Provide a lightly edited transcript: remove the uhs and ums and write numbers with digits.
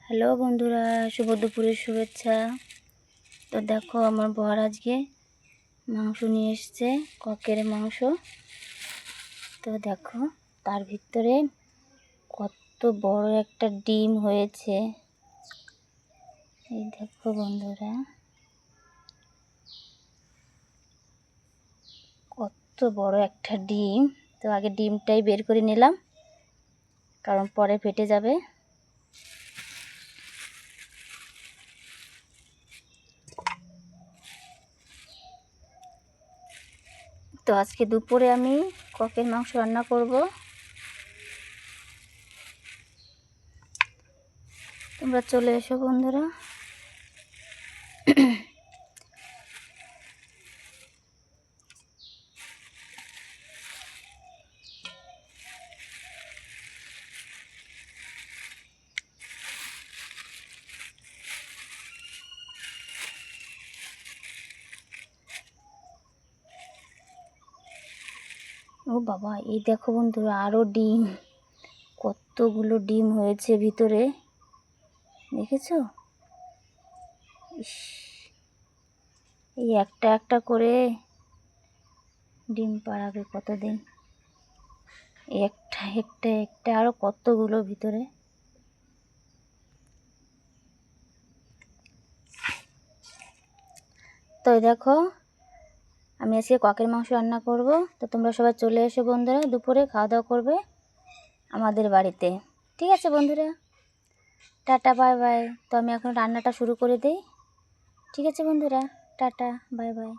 Hello বন্ধুরা, শুভ দুপুরের শুভেচ্ছা। তো দেখো আমার বর আজকে মাংস নিয়ে এসছে, ককের মাংস। তো দেখো তার ভিতরে কত বড় একটা ডিম হয়েছে। এই দেখো বন্ধুরা, কত বড় একটা ডিম। তো আগে ডিমটাই বের করে নিলাম, কারণ পরে ফেটে যাবে। তো আজকে দুপুরে আমি ককের মাংস রান্না করব। তোমরা চলে এসো বন্ধুরা। ও বাবা, এই দেখো বন্ধুরা, আরও ডিম, কতগুলো ডিম হয়েছে ভিতরে, দেখেছো? ইস, এই একটা একটা করে ডিম পাড়াবে কতদিন। একটা একটা একটা আরও কতগুলো ভিতরে। তো দেখো আমি আজকে ককের মাংস রান্না করব। তো তোমরা সবাই চলে এসো বন্ধুরা, দুপুরে খাওয়া দাওয়া করবে আমাদের বাড়িতে। ঠিক আছে বন্ধুরা, টাটা বাই বাই। তো আমি এখন রান্নাটা শুরু করে দিই। ঠিক আছে বন্ধুরা, টাটা বাই বাই।